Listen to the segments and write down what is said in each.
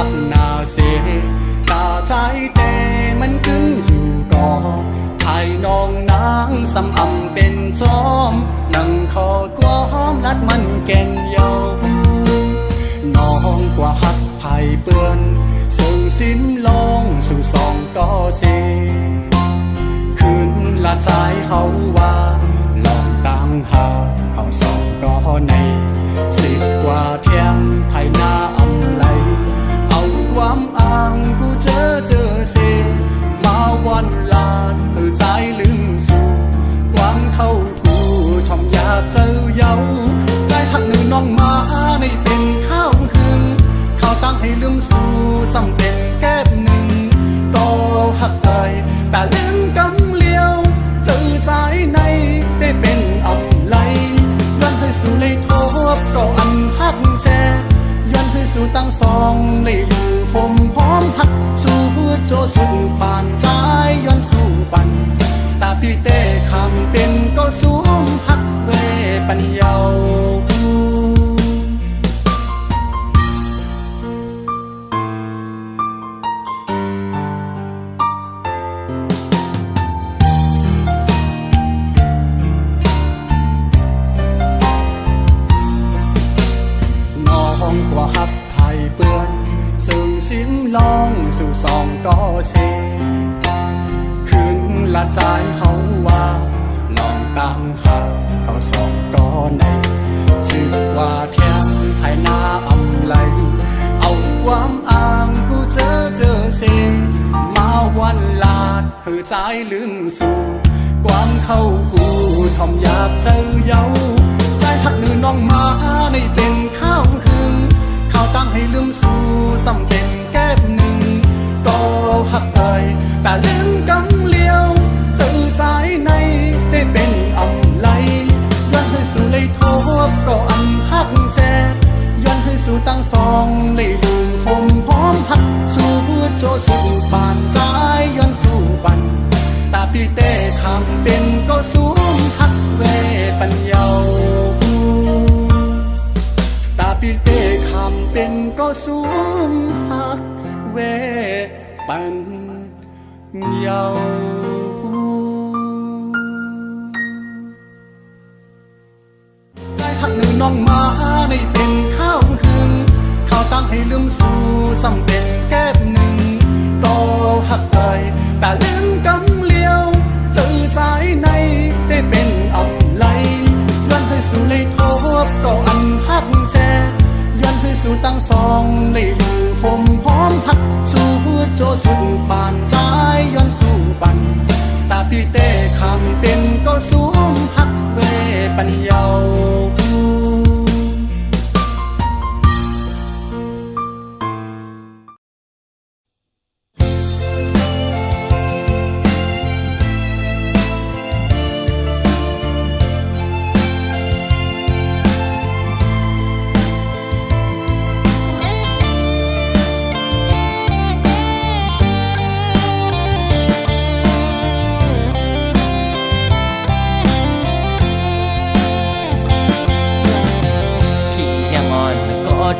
กนาเสตาใจแต่มันขึ้นอยู่ก่อภายน้องนางสำอำเป็นจอมนั่งคอกวามลัดมันแก่นเยาน้องกว่าหักไผ่เปื้อนส่งสิ้นลองสู่สองก็เสคืนละใจเฮาว่าลองต่างหาเฮาสองก็ในสิบกว่าเที่ยงไทยหน้าอำไลเอาความอ้างกูเจอเสมาวันลาดใจลืมสู่ความเข้าผู้ทอมอยากเจอเย้าใจหักหนึ่งน้องมาในเป็นข้าวหึงข้าวตั้งให้ลืมสู่ซ้ำเป็นแก้บหนึ่งก็หักเอ่ยแต่ลืมกำเลี้ยวเจอใจในได้เป็นอำไลย้อนให้สู่เลยทบก็อันหักแจย้อนให้สู่ตั้งสองเลยอยู่ผมพร้อมหักสู่โจสุดป่านใจย้อนสู่ปันตาพี่เต้คำเป็นก็สวมหักเวปัญญากว่าหักไผ่เปื้อนซึ่งสิ้นลองสู่สองก็เสคืนละใจเฮาว่าลองตั้งหาเฮาสองก็ในสึกว่าเที่ยงไทยหน้าอำไลเอาความอ้างกูเจอเสมาวันลาดเหือใจลืมสู่ความเข้าหูทอมอยากเจอเย้าใจหักนือน้องมาในเป็นข้าวหึงข้าวตั้งให้ลืมสู่ซ้ำเป็นแก้บหนึ่งก็หักเอ่ยแต่ลืมกำเลี้ยวเจอใจในได้เป็นอำไลย้อนให้สู่เลยทบก็อันหักแจย้อนให้สู่ตั้งสองเลยอยู่ผมพร้อมหักสู่โจสุดป่านใจย้อนสู่ปันตาพี่เต้คำเป็นก็สวมหักเวปัญญาตาพี่เต้คำเป็นก็สวมหักเวปัญญาใจหักหนึ่งน้องมาในเป็นข้าวหึงข้าวตั้งให้ลืมสู่ซ้ำเป็นแก้บหนึ่งก็หักเอ่ยแต่ลืมกำเลี้ยวเจอใจในได้เป็นอำไลย้อนให้สู่เลยทบก็อันหักแจย้อนให้สู่ตั้งสองเลยอยู่ผมพร้อมหักสู่โจสุดป่านใจย้อนสู่ปันตาพี่เต้คำเป็นก็สวมหักเวปัญญา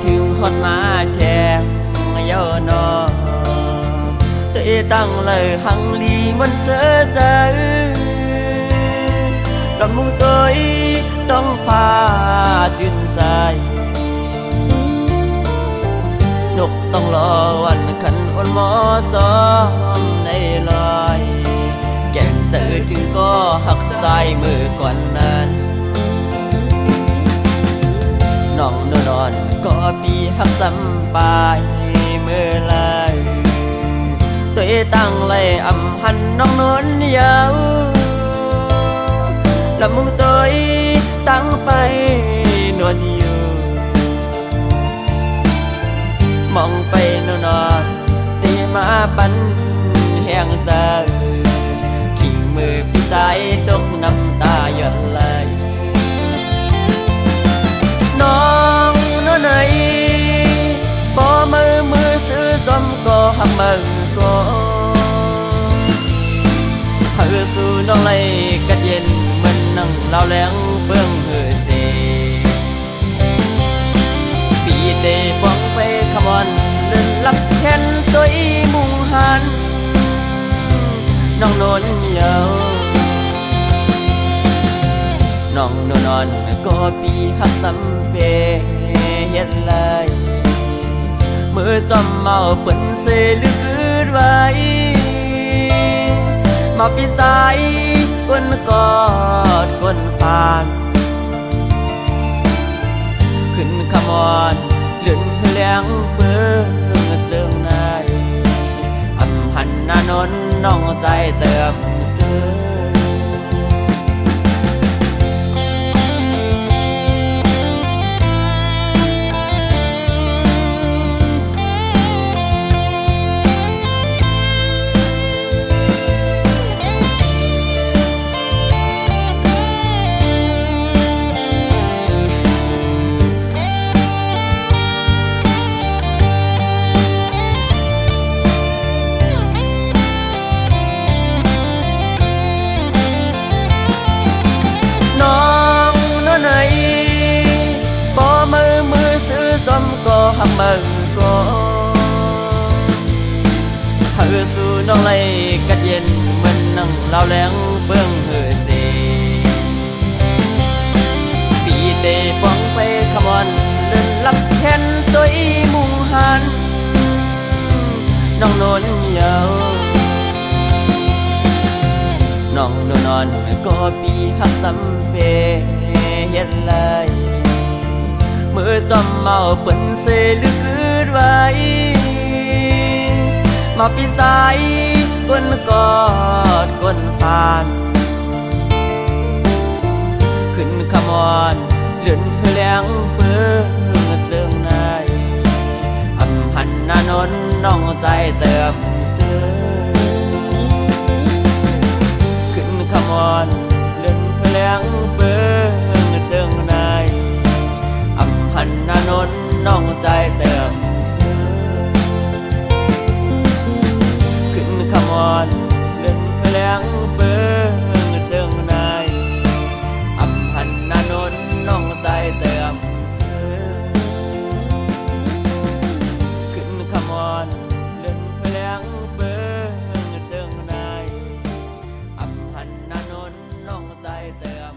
ถึงฮอดมาแทงเยาวนอเตะตั้งเลยหังลีมันเสือใจลำมุงตัวต้องพาจืนใสนกต้องรอวันขันอ่อนหมอซ้อมในลอยแก่งเสือถึงก็หักสายมือก่อนนั้นน้องนอนก็ปีหักซ้ำไปเมื่อไรตัวตั้งเลยอำหันน้องนอนยาวแล้วมึงตัวตั้งไปนวลอยู่มองไปนอนตีมาปันแห้งใจขิงมือผู้ชายตกน้ำตาหยดไหลน้องน้อไหนบ่มือซื้อจอมก็หักมือก็หาสู่น้องไหลกัดเย็นเหมือนนั่งเล่าแหลงเบื้องเหือเสปีเตป้องไปขบวนเล่นลับ น้องนนเยาน้องนอนก็ปีหักสำเปเฮ็ดไรมือซ้อมเมาเปิ้นเสลึกอืดไว้มาปีสายก้นกอดก้นปานขึ้นขมอนเลื่อนเลี้ยงเปิ้งเสื่องในอำพันนานนน้องใจเสื่อมเสื่อหักมือก็หาสู่น้องไหลกัดเย็นเหมือนนั่งเล่าแรงเบื้องเหือเสปีเตะป้องไปขมอนเลื่อนลับแขนตัวอีมุงหันน้องนนเยาน้องนอนก็ปีหักสำเปเฮ็ดไรมือซ้อมเมาเปิ้นเสลึกอืดไว้มาปีสายก้นกอดก้นปานขึ้นขมอนเลื่อนเลี้ยงเปิ้งเสื่องในอำพันนานนน้องใจเสื่อมเสื่อขึ้นขมอนเลื่อนเลี้ยงเปิ้งเสื่องในพันนานนน้องใจเสื่อมเสื่อขึ้นขมอนเลื่อนเลี้ยงเปิ้งเสื่องในอำพันนานนน้องใจเสื่อมเสื่อขึ้นขมอนเลื่อนเลี้ยงเปิ้งเสื่องในอำพันนานนน้องใจเสื่อม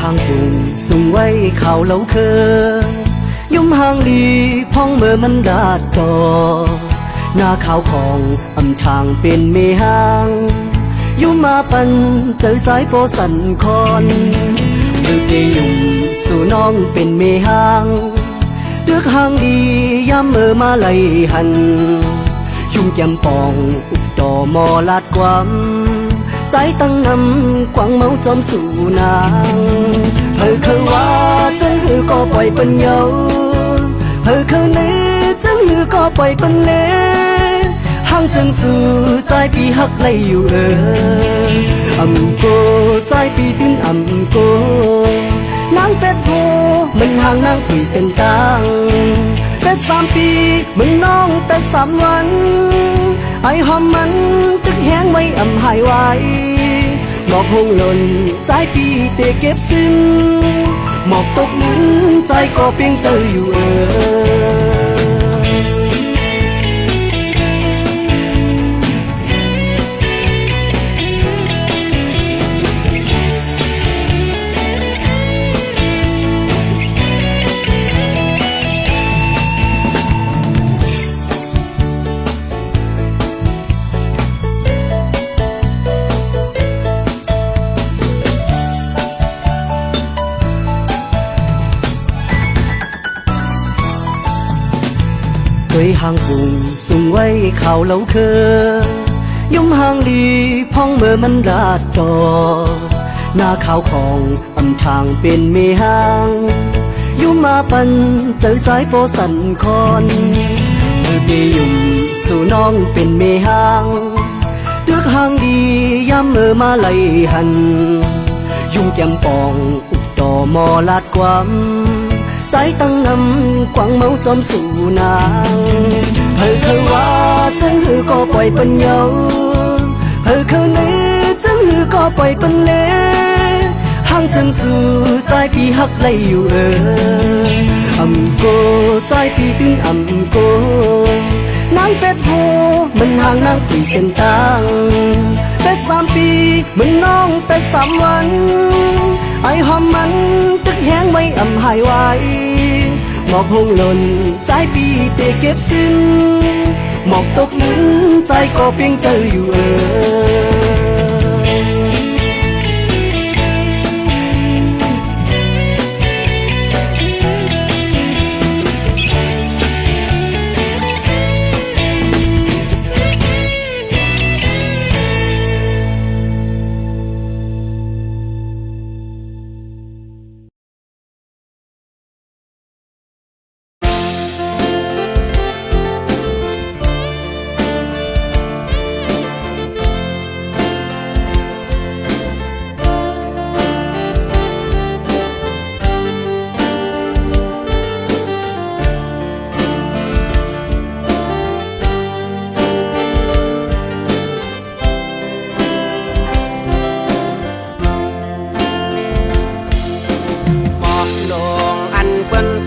ห่างปุ่งสุ่งไว้ข่าวเหลาเคอยุ่มห่างลีพ้องเมื่อมันดาดดอหน้าขาวของอำทางเป็นเมหางยุ่มมาปันเจอใจโปสันคอนมือเกยุ่มสู่น้องเป็นเมหางเดือกห่างดีย้ำเมื่อมาไล่หันยุ่มแก้มปองอุดดอมอลาดความใจตั้งนำกวางเมาจอมสู่นางเคยว่าจังหือก็ปล่อยปัญญาเคยเน่จังหือก็ปล่อยปัญเล่ห่างจังสู่ใจปีหักไล่อยู่อำโกใจปีตื้นอำโกนางเป็ดโพมันห่างนางปุยเส้นตางเป็ด3 ปีมึงน้องเป็ด3 วันไอหอมมันตึกแห้งไว้อำหายไว้หมอกหงหล่นใจปีเตะเก็บซึ้งหมอกตกลิ้นใจก็เพียงเจออยู่เคยห่างปุ่งสุ่งไว้ข่าวเหลาเคอยุ่มห่างลีพ้องเมื่อมันดาดดอหน้าขาวของอำทางเป็นเมหางยุ่มมาปันเจอใจโปสันคอนมือเกยุ่มสู่น้องเป็นเมหางเดือกห่างดีย้ำเมื่อมาไล่หัน ชุ่มแก้มปองอุดต่อมอลาดความใจตั้งนำกวางเมาจอมสู่นางเฮอเคยว่าจังหือก็ปล่อยปัญญาเฮอเคยนี้จังหือก็ปล่อยปันเลห่างจังสู่ใจพี่ฮักไลอยู่อำโกใจพี่ตึงอำโกนางเป็ดโพมันห่างนางคุยเส้นทางเป็ด3 ปีมันน้องเป็ด3 วันไอหอมมันตึกแห้งไว้อำหายไว้หมอกหงหล่นใจปีเตะเก็บสิ้นหมอกตกลิ้นใจก็เพียงเจออยู่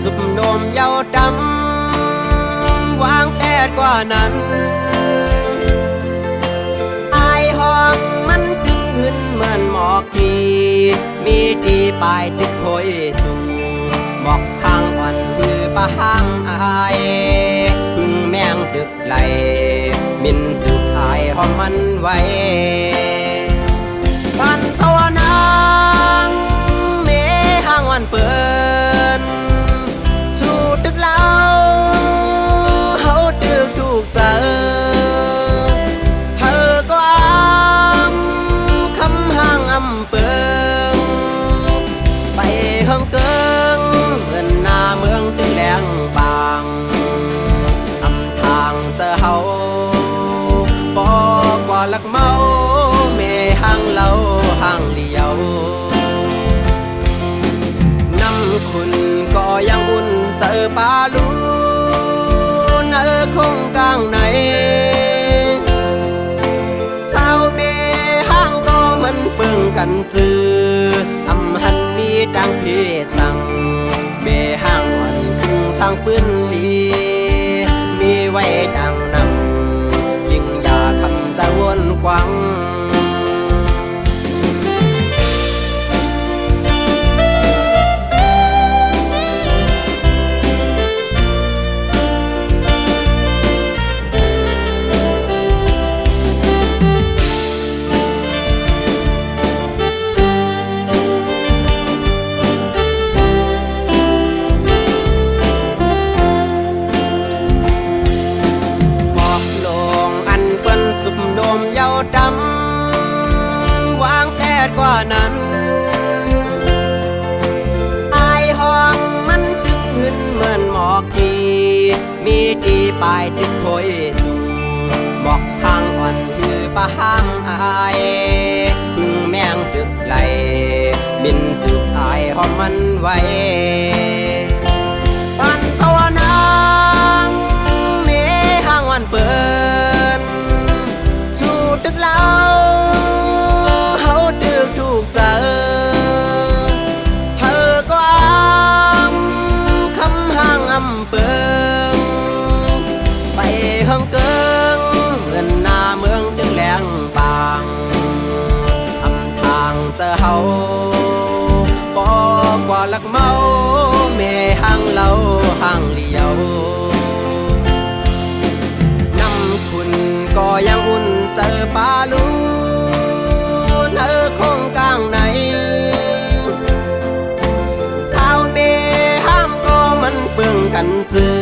สุบโนมเยาดำวางแผดกว่านั้นอายห้องมันตึกขึ้นเหมือนหมอกกีมีดีปลายจิตโพยสู่หมอกทางอ่อนคือปะห้างอายพึ่งแมงดึกไหลมินจุบอายห้องมันไว้ปันตัวนางเมห้างอ่อนเปินตึกเล่าเขาตึกถูกเจอเธอก็คำห่างเปิงไปเฮิงเกิงเหมือนหน้าเมืองตึงแดงบางทางเจอเขาบอกว่าลักเมาเมห่างเราห่างเดียวน้ำคุณก็ยังอุ่นเจอปลาลูนคงกลางไหนสาวเมห้างก็มันเปิงกันจือหันมีดังเพสั่งเมห้างวันคึงสร้างปืนลีมีไว้ดังนำยิ่งอย่าคำจะวนกวังสุบโนมเยาดำวางแผดกว่านั้นอายห้องมันตึกขึ้นเหมือนหมอกกีมีดีปลายจิตโพยสู่หมอกทางอ่อนคือปะห้างอายพึ่งแมงตึกไหลมินจุบอายห้องมันไว้ปันตัวนางเมห้างอ่อนเปินตึกเล่าเขาตึกถูกเจอเธอก็คำห่างเปิงไปเฮิงเกิงเหมือนหน้าเมืองตึงแหลงบางทางเจอเขาบอกว่าลักเมาเมห่างเราห่างเลียวน้ำคุณก็ยังอุ่นเจอปลาลูนคงกลางไหนสาวเมห้ามก็มันเปื้องกันจือ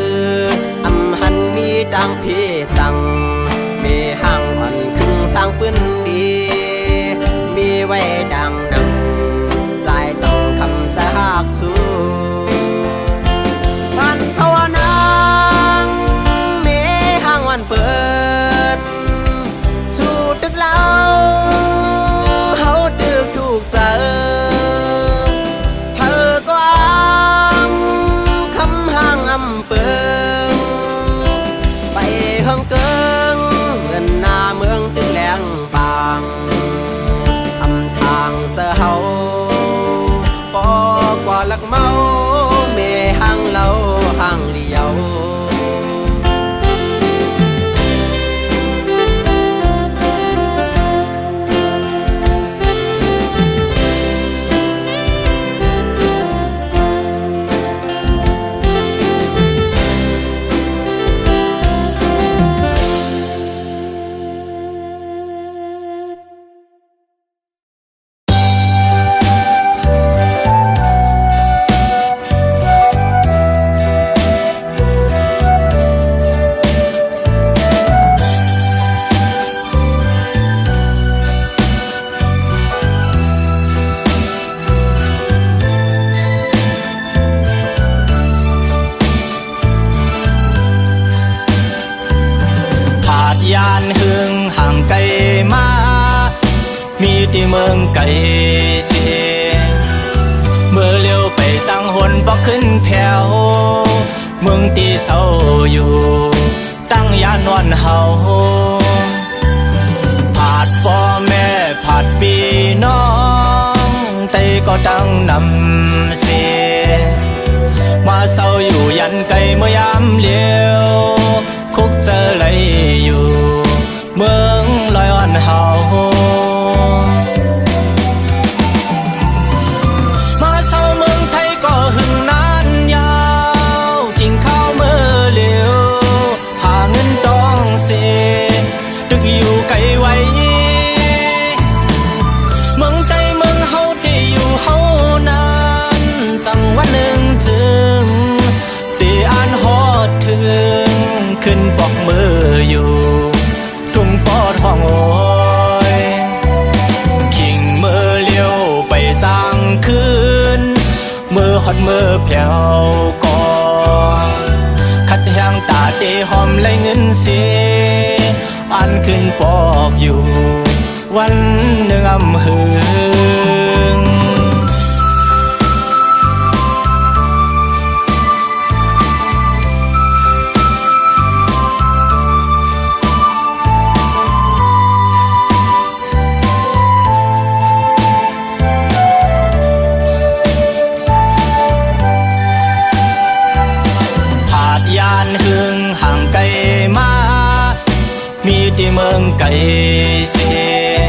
หันมีดังเพสั่งเมห้างอ่อนคึงสร้างปืนดีมีไว้ดังนำใจจังคำจะหากสู้มันภาวนา านหึงห่างไกลมามีที่เมืองไกลเสียเมื่อเลี้ยวไปตั้งหนบอกขึ้นแผ่วเมืองที่เศร้าอยู่ตั้งยานวันเฮาผาดพ่อแม่ผาดพี่น้องแต่ก็ตั้งนำเสียมาเศร้าอยู่ยันไกลเมื่อยามเลี้ยวคุกเจอไหลอยู่เมืองลอยอ่อนเฮามาเศร้าเมืองไทยก็หึงนานยาวจิงข้าวเมื่อเลี้ยวหาเงินต้องเสียตึกอยู่ไกลไว้เมืองไทยเมืองเฮาที่อยู่เฮานานสั่งวันหนึ่งจึงตีอ่านฮอดถึงขึ้นบอกมืออยู่ทุ่งปอดห้องโอยขิงมือเลี้ยวไปสร้างคืนมือหอดมือแผ่วก่อคัดแห้งตาเตหอมไหลเงินเสียอันขึ้นปอกอยู่วันหนึ่งอำหึงยานหึงห่างไกลมามีที่เมืองไกลเสีย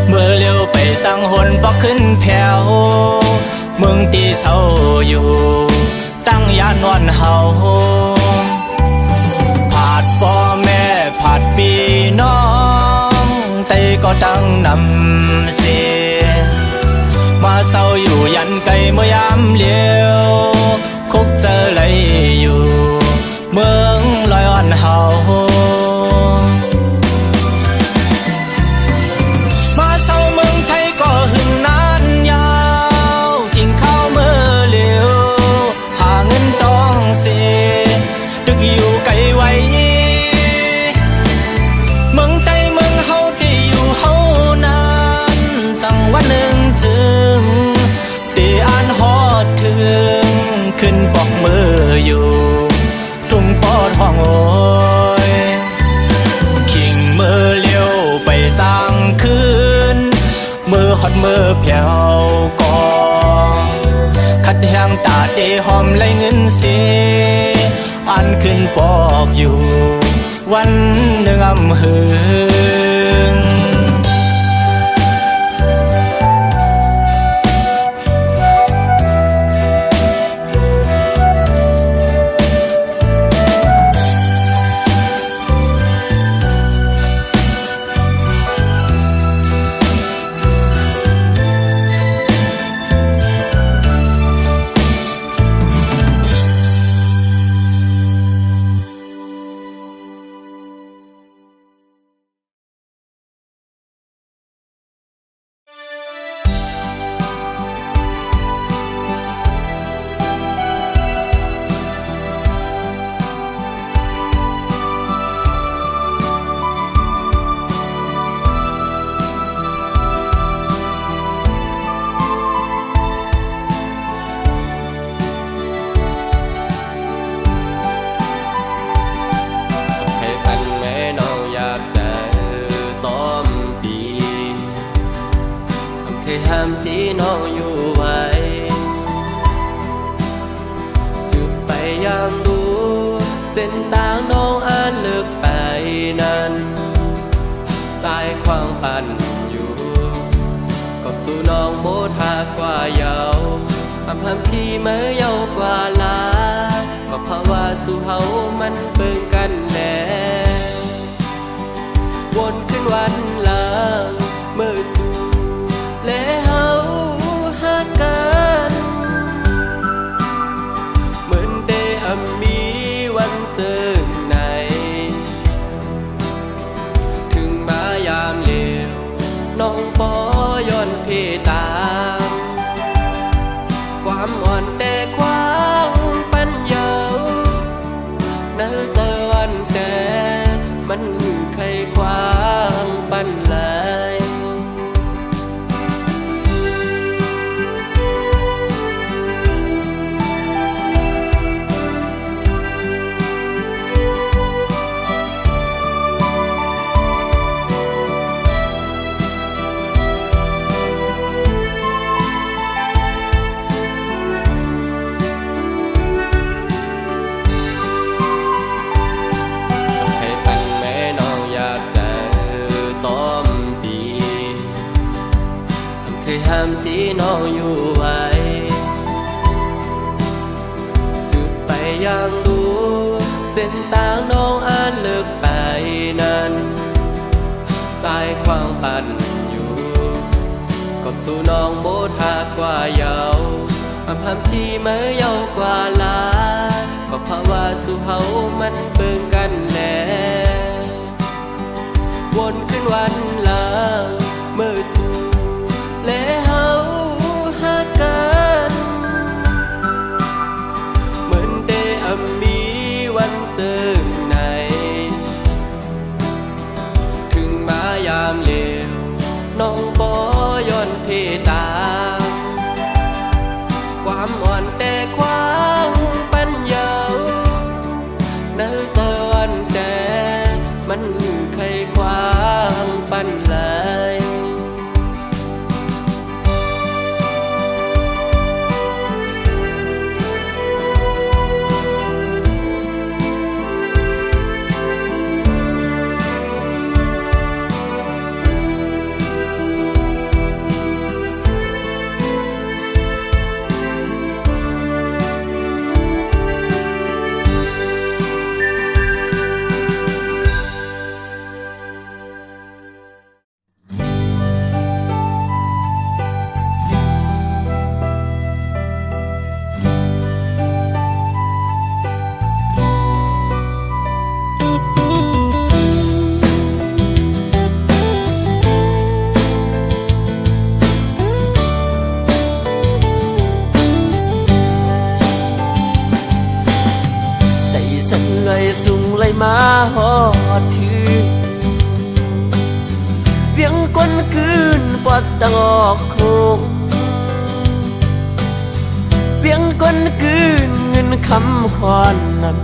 เมื่อเลี้ยวไปตั้งหนบอกขึ้นแผ่วเมืองที่เศร้าอยู่ตั้งยานวันเฮาผาดพ่อแม่ผาดพี่น้องแต่ก็ตั้งนำเสียมาเศร้าอยู่ยันไกลเมื่อยามเลี้ยวคุกเจอไหลอยู่เมืองลอยอ่อนเฮามาเศร้าเมืองไทยก็หึงนานยาวจิงข้าวเมื่อเลี้ยวหาเงินต้องเสียตึกอยู่ไกลไว้เมืองไทยเมืองเฮาที่อยู่เฮานานสั่งวันหนึ่งจึงตีอ่านฮอดถึงขึ้นปอกมืออยู่ทุ่งปอดห้องโอยขิงมือเลี้ยวไปสร้างคืนมือหอดมือแผ่วก่อคัดแห้งตาเตหอมไหลเงินเสียอันขึ้นปอกอยู่วันหนึ่งอำหึงห้ามสีน้องอยู่ไว้สืบไปยังดูเส้นทางน้องอาจเลิกไปนั้นสายความปั่นอยู่กบสู่น้องโมดหากกว่าเยาห้ามสีเมื่อเยาวกว่าลาก็เพราะว่าสู่เฮามันเบิ่งกันแน่วนขึ้นวันหลังเมื่อสู่และเฮาหักกันเหมือนได้มีวันเจอไหนถึงมายามเลวน้องบ่ย้อนเพตามความอ่อนแต่ความปัญญาเนื้อเจอวันแต่มันใคร ควางปันไหลห้ามสีน้องอยู่ไว้สืบไปยังรู้เส้นทางน้องอาจเลิกไปนั้นสายความปั่นอยู่กบสู่น้องโบดหากกว่าเยาห้ามสีเมื่อเยาวกว่าลาก็เพราะว่าสู่เฮามันเบิ่งกันแน่วนขึ้นวันหลังเมื่อสู่และเฮาหักกันเหมือนได้มีวันเจอไหนถึงมายามเลวน้องบ่ย้อนเพตามความอ่อนแต่ความปัญญาเนื้อเจอวันแต่มันเคยความปันไหลสูงเลยมาหอดถือเวียงก้นคืนปอดตังออกโคงเวียงก้นคืนเงินคำคอนนั้น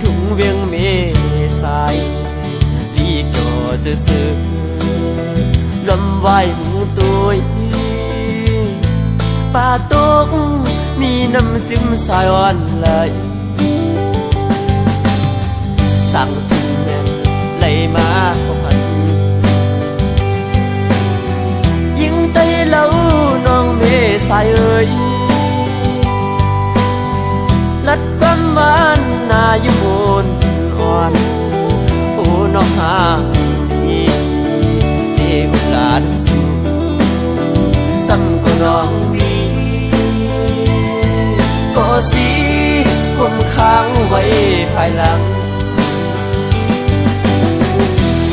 ถุงเวียงเมสายลีจอจะซื้อลำไว้มือตัวป่าตกมีน้ำจิ้มสายอ่อนเลยสั่งถึงแม่ไหลมาหันยิ่งไตเล่าน้องเมสายเอ่ยลัดความหวานนาอยู่บนอ่อนโอ้น้องหางดีเจ้าหลานสู่ซ้ำก็น้องมีก็สีผมค้างไว้ภายหลัง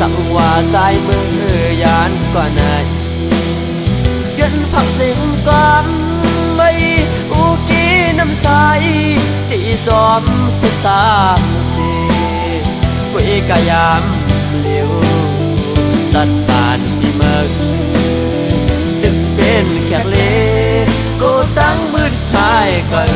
สั่งว่าใจมือยานกว่าไหนยันผักเสียงก่อนไม่อุกีน้ำใสที่จอมให้สามเสียกุยกายามเลี้ยวตัดบานมีเมื่อตึกเป็นแขกเล่ก็ตั้งมืดหายกัน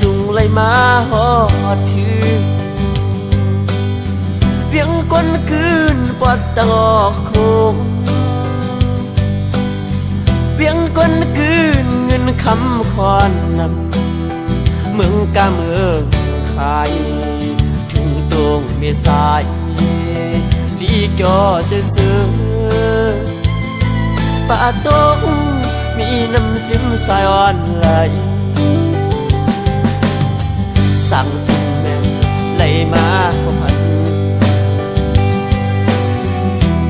สูงเลยมาหอดถือเวียงก้นคืนปอดตะออกโคงเวียงก้นคืนเงินคำคอนนำเมืองกาเมืองขายถึงตรงเมษายดีก็จะซื้อป่าตงมีน้ำจิ้มสายอ่อนไหลสั่งถึงแม่ไหลมาหัน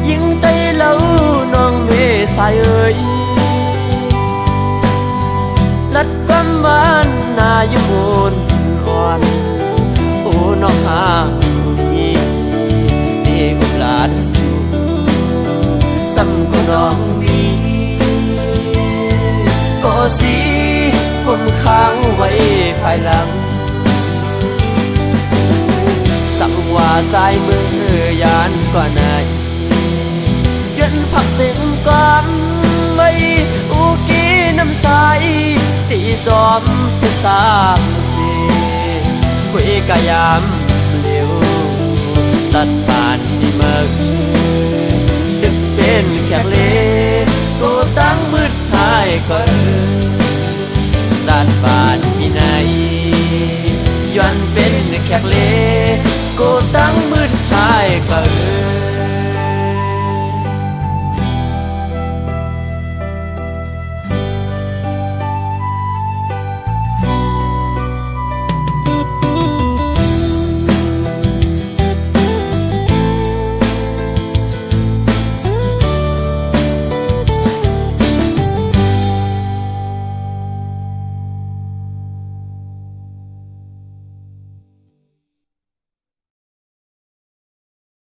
ยิ่งไตเล่าน้องเม ายเอ่ยลัดความหวานนายมูลอ่อนโอ้น้องหางดีที่กุหลาบสูซ้ำก็น้องดีก็สิผมค้างไว้ภายหลังสั่งว่าใจมือยานกว่าไหนเย็นผักเสียงก่อนไม่อุกีน้ำใสที่จอมเป็นสามสีคุยกะยามเร็วตัดผ่านที่เมืองดึกเป็นแขกเลก็ตั้งมืดหายก็ตัดผ่านที่ไหนย้อนเป็นแขกเลก็ตั้งมืดหายก็